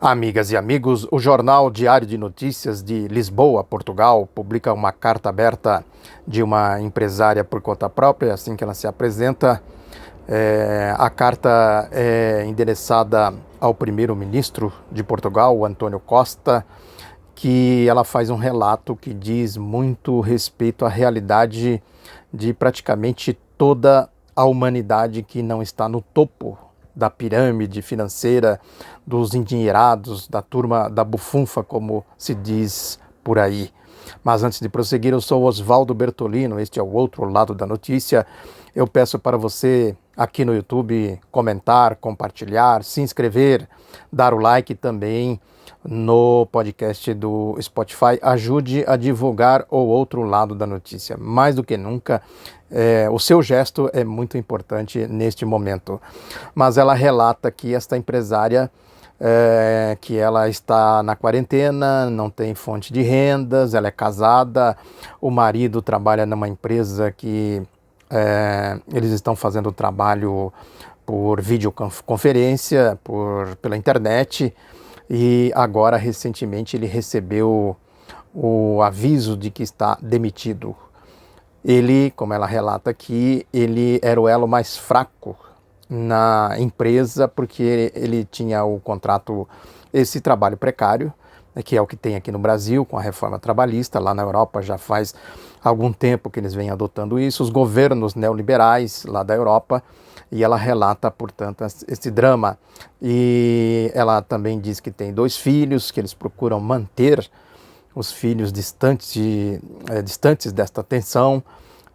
Amigas e amigos, o Jornal Diário de Notícias de Lisboa, Portugal, publica uma carta aberta de uma empresária por conta própria, assim que ela se apresenta. A carta é endereçada ao primeiro-ministro de Portugal, o António Costa, que ela faz um relato que diz muito respeito à realidade de praticamente toda a humanidade que não está no topo da pirâmide financeira, dos endinheirados, da turma da bufunfa, como se diz por aí. Mas antes de prosseguir, eu sou Oswaldo Bertolino, este é o outro lado da notícia. Eu peço para você aqui no YouTube comentar, compartilhar, se inscrever, dar o like também no podcast do Spotify. Ajude a divulgar o outro lado da notícia. Mais do que nunca, o seu gesto é muito importante neste momento. Mas ela relata que esta empresária, que ela está na quarentena, não tem fonte de rendas, ela é casada, o marido trabalha numa empresa que eles estão fazendo trabalho por videoconferência, pela internet, e agora recentemente ele recebeu o aviso de que está demitido. Ele, como ela relata aqui, ele era o elo mais fraco na empresa porque ele tinha o contrato, esse trabalho precário, que é o que tem aqui no Brasil com a reforma trabalhista. Lá na Europa já faz algum tempo que eles vêm adotando isso, os governos neoliberais lá da Europa, e ela relata, portanto, esse drama. E ela também diz que tem 2 filhos, que eles procuram manter os filhos distantes desta tensão,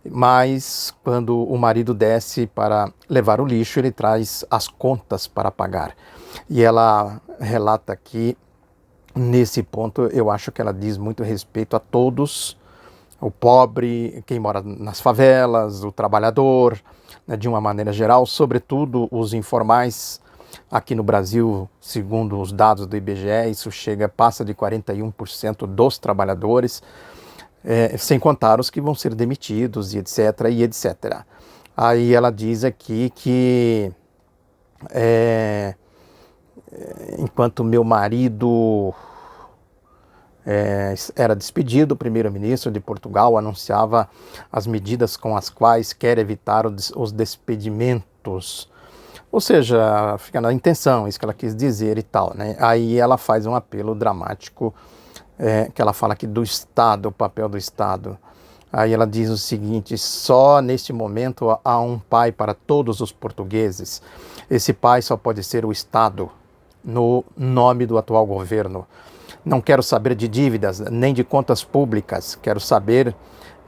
mas quando o marido desce para levar o lixo, ele traz as contas para pagar. E ela relata aqui, nesse ponto, eu acho que ela diz muito respeito a todos, o pobre, quem mora nas favelas, o trabalhador, né, de uma maneira geral, sobretudo os informais. Aqui no Brasil, segundo os dados do IBGE, isso passa de 41% dos trabalhadores, sem contar os que vão ser demitidos, e etc, e etc. Aí ela diz aqui que enquanto meu marido era despedido, o primeiro-ministro de Portugal anunciava as medidas com as quais quer evitar os despedimentos. Ou seja, fica na intenção, isso que ela quis dizer e tal, né? Aí ela faz um apelo dramático, que ela fala aqui do Estado, o papel do Estado. Aí ela diz o seguinte: só neste momento há um pai para todos os portugueses. Esse pai só pode ser o Estado, no nome do atual governo. Não quero saber de dívidas, nem de contas públicas. Quero saber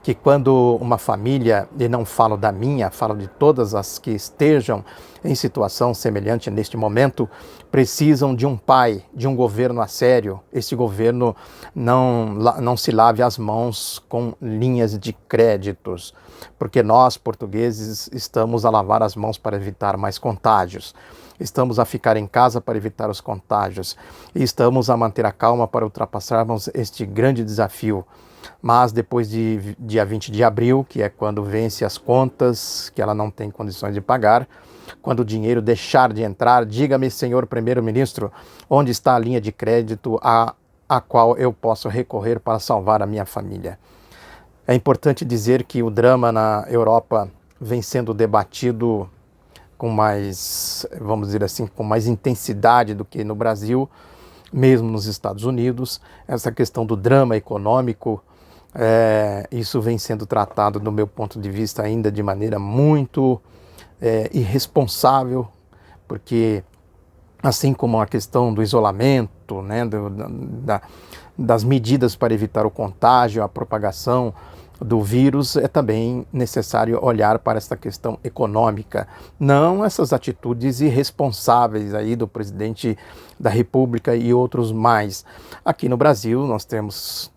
que quando uma família, e não falo da minha, falo de todas as que estejam em situação semelhante neste momento, precisam de um pai, de um governo a sério. Esse governo não se lave as mãos com linhas de créditos, porque nós, portugueses, estamos a lavar as mãos para evitar mais contágios. Estamos a ficar em casa para evitar os contágios e estamos a manter a calma para ultrapassarmos este grande desafio. Mas depois de dia 20 de abril, que é quando vence as contas, que ela não tem condições de pagar, quando o dinheiro deixar de entrar, diga-me, senhor primeiro-ministro, onde está a linha de crédito a qual eu posso recorrer para salvar a minha família. É importante dizer que o drama na Europa vem sendo debatido com mais, vamos dizer assim, com mais intensidade do que no Brasil, mesmo nos Estados Unidos. Essa questão do drama econômico, isso vem sendo tratado, do meu ponto de vista, ainda de maneira muito irresponsável, porque assim como a questão do isolamento, né, das medidas para evitar o contágio, a propagação do vírus, é também necessário olhar para essa questão econômica, não essas atitudes irresponsáveis aí do presidente da República e outros mais. Aqui no Brasil nós temos,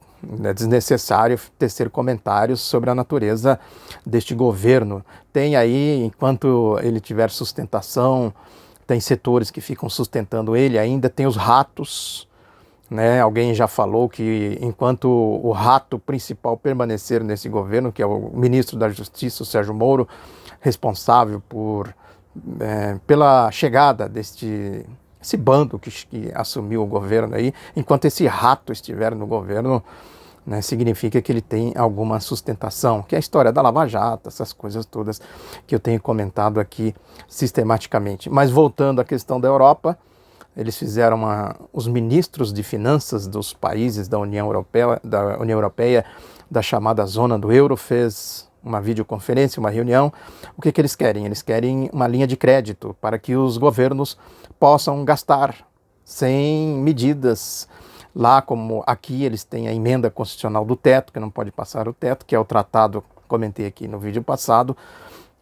é desnecessário tecer comentários sobre a natureza deste governo. Tem aí, enquanto ele tiver sustentação, tem setores que ficam sustentando ele ainda, tem os ratos, né? Alguém já falou que enquanto o rato principal permanecer nesse governo, que é o ministro da Justiça, o Sérgio Moro, responsável pela chegada deste esse bando que assumiu o governo aí, enquanto esse rato estiver no governo, né, significa que ele tem alguma sustentação, que é a história da Lava Jato, essas coisas todas que eu tenho comentado aqui sistematicamente. Mas voltando à questão da Europa, eles fizeram os ministros de finanças dos países da União Europeia, da chamada zona do euro, fez uma videoconferência, uma reunião. O que eles querem? Eles querem uma linha de crédito para que os governos possam gastar sem medidas. Lá, como aqui, eles têm a emenda constitucional do teto, que não pode passar o teto, que é o tratado, comentei aqui no vídeo passado,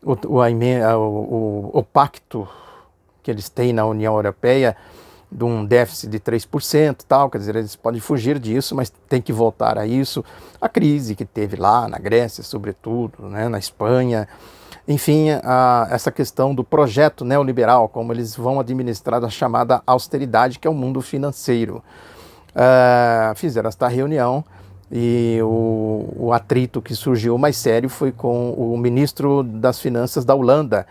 o pacto que eles têm na União Europeia de um déficit de 3%, tal, quer dizer, eles podem fugir disso, mas tem que voltar a isso. A crise que teve lá na Grécia, sobretudo, né, na Espanha, enfim, essa questão do projeto neoliberal, como eles vão administrar a chamada austeridade, que é o mundo financeiro. Fizeram esta reunião e o atrito que surgiu mais sério foi com o ministro das Finanças da Holanda,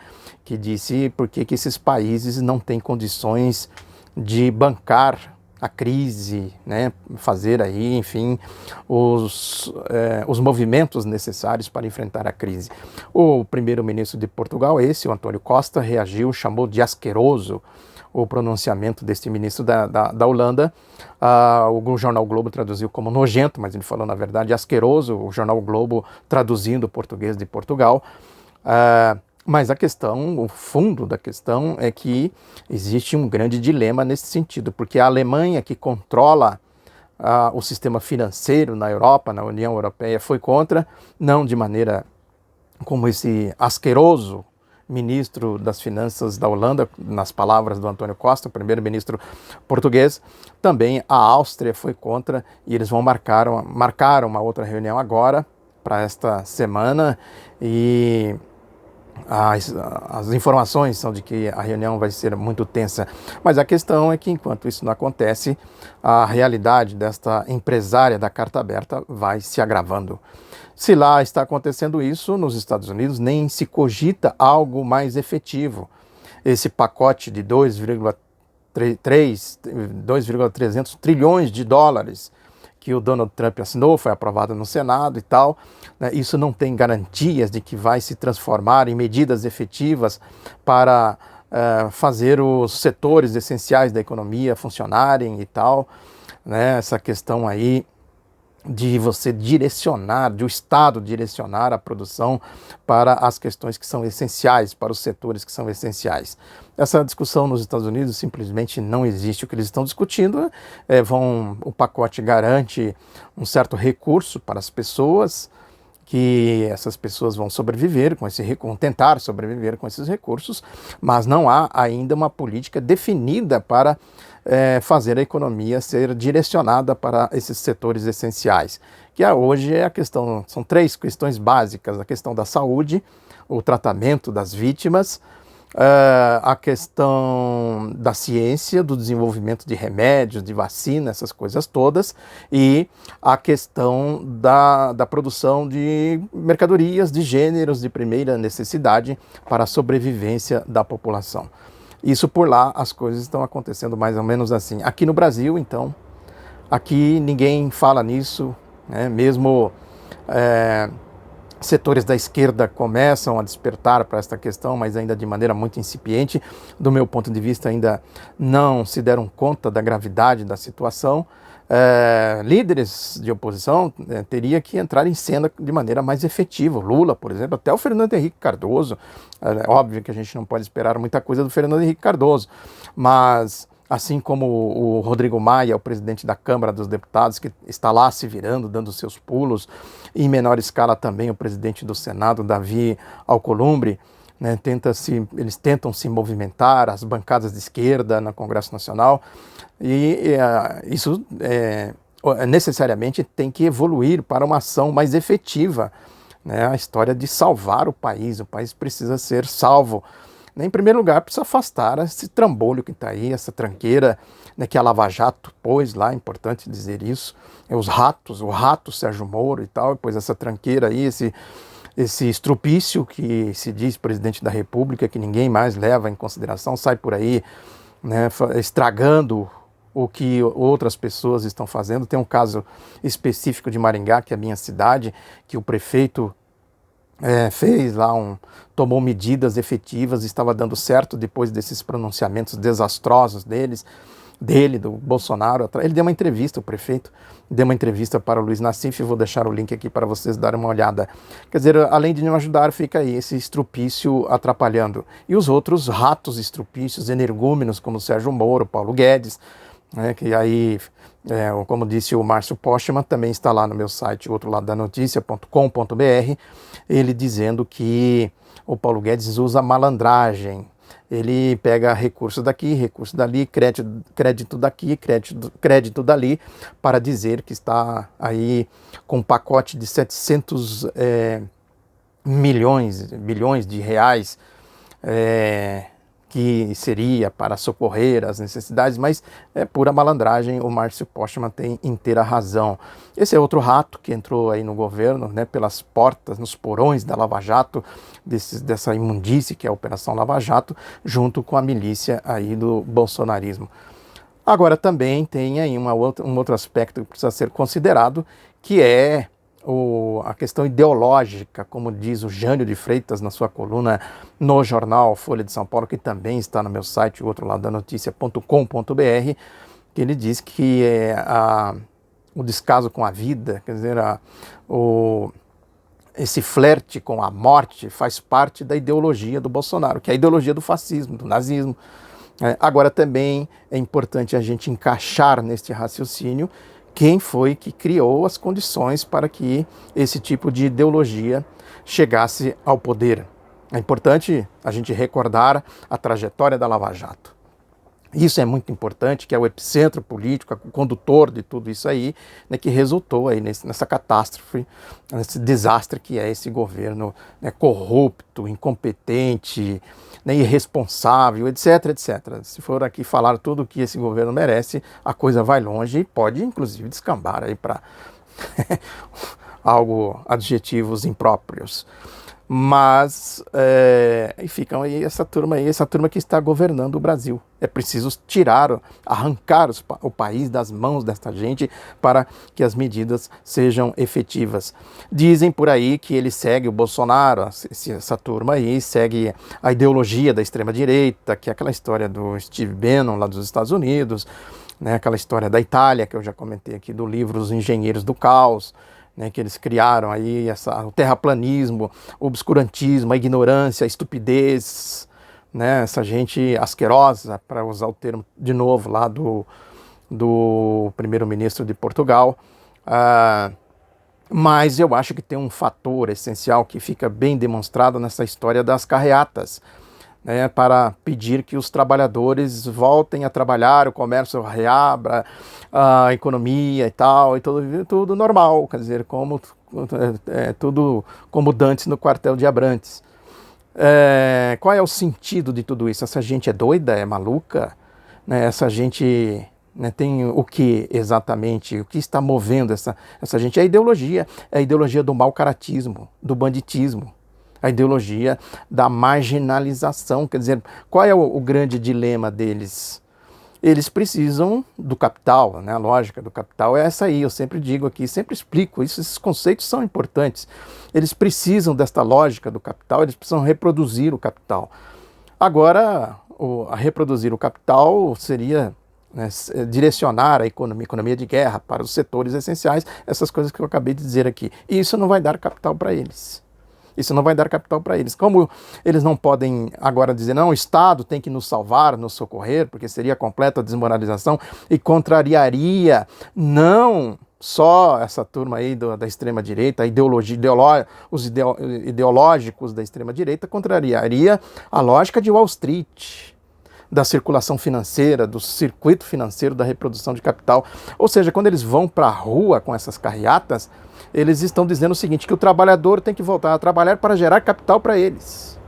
que disse por que esses países não têm condições de bancar a crise, né, fazer aí, enfim, os movimentos necessários para enfrentar a crise. O primeiro-ministro de Portugal, o António Costa, reagiu, chamou de asqueroso o pronunciamento deste ministro da Holanda. O jornal Globo traduziu como nojento, mas ele falou, na verdade, asqueroso, o jornal Globo traduzindo o português de Portugal. Mas a questão, o fundo da questão é que existe um grande dilema nesse sentido, porque a Alemanha, que controla o sistema financeiro na Europa, na União Europeia, foi contra, não de maneira como esse asqueroso ministro das Finanças da Holanda, nas palavras do Antônio Costa, o primeiro-ministro português. Também a Áustria foi contra e eles marcaram uma outra reunião agora para esta semana, e as informações são de que a reunião vai ser muito tensa, mas a questão é que enquanto isso não acontece, a realidade desta empresária da carta aberta vai se agravando. Se lá está acontecendo isso, nos Estados Unidos nem se cogita algo mais efetivo. Esse pacote de 2,300 trilhões de dólares que o Donald Trump assinou, foi aprovado no Senado e tal, né, isso não tem garantias de que vai se transformar em medidas efetivas para fazer os setores essenciais da economia funcionarem e tal, né, essa questão aí de você direcionar, de o Estado direcionar a produção para as questões que são essenciais, para os setores que são essenciais. Essa discussão nos Estados Unidos simplesmente não existe. O que eles estão discutindo o pacote garante um certo recurso para as pessoas, que essas pessoas vão sobreviver vão tentar sobreviver com esses recursos, mas não há ainda uma política definida para fazer a economia ser direcionada para esses setores essenciais. Que hoje é a questão, são três questões básicas: a questão da saúde, o tratamento das vítimas, a questão da ciência, do desenvolvimento de remédios, de vacina, essas coisas todas, e a questão da produção de mercadorias, de gêneros de primeira necessidade para a sobrevivência da população. Isso por lá, as coisas estão acontecendo mais ou menos assim. Aqui no Brasil, então, aqui ninguém fala nisso, né? Mesmo setores da esquerda começam a despertar para esta questão, mas ainda de maneira muito incipiente. Do meu ponto de vista, ainda não se deram conta da gravidade da situação. Líderes de oposição teria que entrar em cena de maneira mais efetiva. Lula, por exemplo, até o Fernando Henrique Cardoso. É óbvio que a gente não pode esperar muita coisa do Fernando Henrique Cardoso, mas assim como o Rodrigo Maia, o presidente da Câmara dos Deputados, que está lá se virando, dando seus pulos, e em menor escala também o presidente do Senado, Davi Alcolumbre, né, eles tentam se movimentar, as bancadas de esquerda no Congresso Nacional, e isso necessariamente tem que evoluir para uma ação mais efetiva, né, a história de salvar o país precisa ser salvo. Em primeiro lugar, precisa afastar esse trambolho que está aí, essa tranqueira, né, que a Lava Jato pôs lá, é importante dizer isso, o rato Sérgio Moro e tal, depois essa tranqueira aí, esse estrupício que se diz presidente da República, que ninguém mais leva em consideração, sai por aí né, estragando o que outras pessoas estão fazendo. Tem um caso específico de Maringá, que é a minha cidade, que o prefeito fez lá tomou medidas efetivas, estava dando certo depois desses pronunciamentos desastrosos do Bolsonaro. Ele deu uma entrevista, o prefeito deu uma entrevista para o Luiz Nassif, vou deixar o link aqui para vocês darem uma olhada. Quer dizer, além de não ajudar, fica aí esse estrupício atrapalhando. E os outros ratos estrupícios, energúmenos, como Sérgio Moro, Paulo Guedes, que aí, como disse o Márcio Postman, também está lá no meu site, outroladanoticia.com.br, ele dizendo que o Paulo Guedes usa malandragem. Ele pega recurso daqui, recurso dali, crédito daqui, crédito dali, para dizer que está aí com um pacote de 700 bilhões de reais, que seria para socorrer as necessidades, mas é pura malandragem. O Márcio Postman tem inteira razão. Esse é outro rato que entrou aí no governo, né, pelas portas, nos porões da Lava Jato, dessa imundície que é a Operação Lava Jato, junto com a milícia aí do bolsonarismo. Agora também tem aí um outro aspecto que precisa ser considerado, que é a questão ideológica, como diz o Jânio de Freitas na sua coluna no jornal Folha de São Paulo, que também está no meu site, outroladanoticia.com.br, que ele diz que o descaso com a vida, quer dizer, esse flerte com a morte faz parte da ideologia do Bolsonaro, que é a ideologia do fascismo, do nazismo. Agora também é importante a gente encaixar neste raciocínio quem foi que criou as condições para que esse tipo de ideologia chegasse ao poder. É importante a gente recordar a trajetória da Lava Jato. Isso é muito importante, que é o epicentro político, o condutor de tudo isso aí, né, que resultou aí nessa catástrofe, nesse desastre que é esse governo, né, corrupto, incompetente, né, irresponsável, etc, etc. Se for aqui falar tudo o que esse governo merece, a coisa vai longe e pode, inclusive, descambar aí para adjetivos impróprios. Mas ficam aí essa turma que está governando o Brasil. É preciso arrancar o país das mãos desta gente para que as medidas sejam efetivas. Dizem por aí que ele segue o Bolsonaro, essa turma aí segue a ideologia da extrema-direita, que é aquela história do Steve Bannon lá dos Estados Unidos, né, aquela história da Itália, que eu já comentei aqui, do livro Os Engenheiros do Caos, né, que eles criaram aí o terraplanismo, o obscurantismo, a ignorância, a estupidez, né, essa gente asquerosa, para usar o termo de novo lá do primeiro-ministro de Portugal. Mas eu acho que tem um fator essencial que fica bem demonstrado nessa história das carreatas, né, para pedir que os trabalhadores voltem a trabalhar, o comércio reabra, a economia e tal, e tudo normal, quer dizer, tudo como dantes no quartel de Abrantes. Qual é o sentido de tudo isso? Essa gente é doida, é maluca? Né, essa gente, né, tem o que exatamente? O que está movendo essa gente? É a ideologia do mau-caratismo, do banditismo, a ideologia da marginalização. Quer dizer, qual é o grande dilema deles? Eles precisam do capital, né? A lógica do capital é essa aí, eu sempre digo aqui, sempre explico isso, esses conceitos são importantes. Eles precisam desta lógica do capital, eles precisam reproduzir o capital. Agora, reproduzir o capital seria, né, direcionar a economia de guerra para os setores essenciais, essas coisas que eu acabei de dizer aqui. E isso não vai dar capital para eles. Isso não vai dar capital para eles. Como eles não podem agora dizer, não, o Estado tem que nos salvar, nos socorrer, porque seria completa desmoralização e contrariaria não só essa turma aí da extrema-direita, os ideológicos da extrema-direita, contrariaria a lógica de Wall Street, da circulação financeira, do circuito financeiro da reprodução de capital. Ou seja, quando eles vão para a rua com essas carreatas, eles estão dizendo o seguinte, que o trabalhador tem que voltar a trabalhar para gerar capital para eles.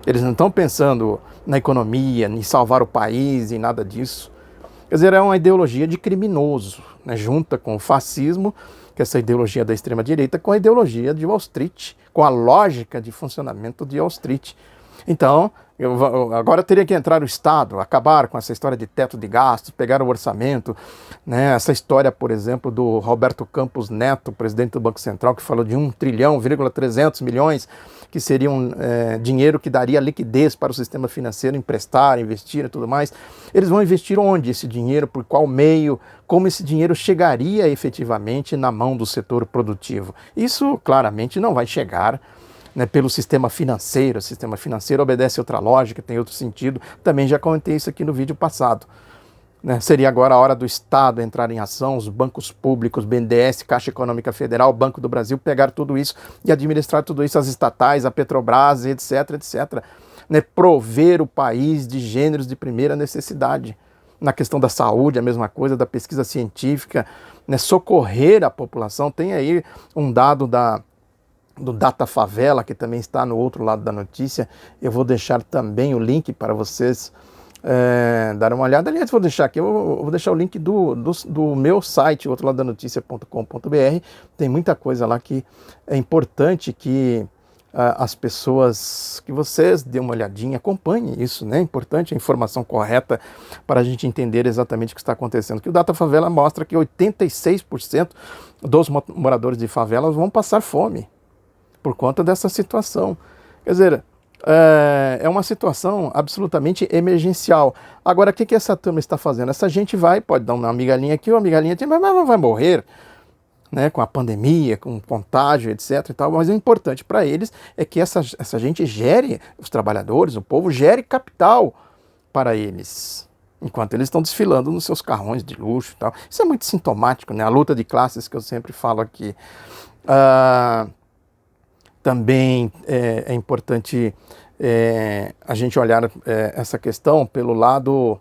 Eles não estão pensando na economia, em salvar o país, em nada disso. Quer dizer, é uma ideologia de criminoso, né, junta com o fascismo, que é essa ideologia da extrema-direita, com a ideologia de Wall Street, com a lógica de funcionamento de Wall Street. Então, Agora teria que entrar o Estado, acabar com essa história de teto de gastos, pegar o orçamento, né? Essa história, por exemplo, do Roberto Campos Neto, presidente do Banco Central, que falou de 1,3 trilhão, que seria dinheiro que daria liquidez para o sistema financeiro emprestar, investir e tudo mais. Eles vão investir onde esse dinheiro, por qual meio, como esse dinheiro chegaria efetivamente na mão do setor produtivo. Isso claramente não vai chegar, né, pelo sistema financeiro. O sistema financeiro obedece outra lógica, tem outro sentido. Também já comentei isso aqui no vídeo passado. Né? Seria agora a hora do Estado entrar em ação, os bancos públicos, BNDES, Caixa Econômica Federal, Banco do Brasil, pegar tudo isso e administrar tudo isso, as estatais, a Petrobras, etc, etc. Né? Prover o país de gêneros de primeira necessidade. Na questão da saúde, a mesma coisa, da pesquisa científica, né? Socorrer a população. Tem aí um dado do Data Favela, que também está no outro lado da notícia. Eu vou deixar também o link para vocês dar uma olhada. Aliás, vou deixar aqui, eu vou deixar o link do meu site, outroladonoticia.com.br. Tem muita coisa lá que é importante que as pessoas, que vocês dêem uma olhadinha, acompanhem isso, né? É importante a informação correta para a gente entender exatamente o que está acontecendo. Que o Data Favela mostra que 86% dos moradores de favelas vão passar fome por conta dessa situação. Quer dizer, é uma situação absolutamente emergencial. Agora, o que essa turma está fazendo? Essa gente pode dar uma migalhinha aqui, uma migalhinha aqui, mas não vai morrer, né, com a pandemia, com contágio, etc. E tal. Mas o importante para eles é que essa gente gere, os trabalhadores, o povo, gere capital para eles, enquanto eles estão desfilando nos seus carrões de luxo e tal. Isso é muito sintomático, né? A luta de classes que eu sempre falo aqui. Também é importante a gente olhar essa questão pelo lado,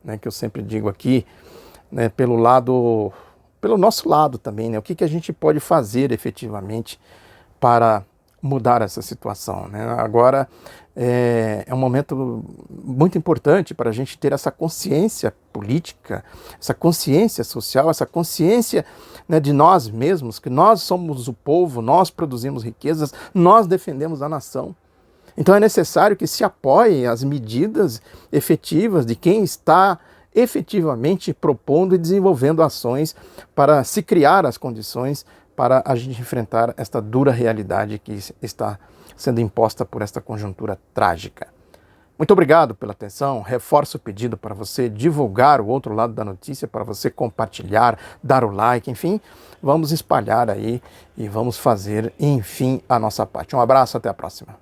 né, que eu sempre digo aqui, né, pelo nosso lado também, né, o que a gente pode fazer efetivamente para mudar essa situação, né? Agora é um momento muito importante para a gente ter essa consciência política, essa consciência social, essa consciência, né, de nós mesmos, que nós somos o povo, nós produzimos riquezas, nós defendemos a nação. Então é necessário que se apoie as medidas efetivas de quem está efetivamente propondo e desenvolvendo ações para se criar as condições para a gente enfrentar esta dura realidade que está sendo imposta por esta conjuntura trágica. Muito obrigado pela atenção. Reforço o pedido para você divulgar o outro lado da notícia, para você compartilhar, dar o like, enfim, vamos espalhar aí e vamos fazer, enfim, a nossa parte. Um abraço, até a próxima.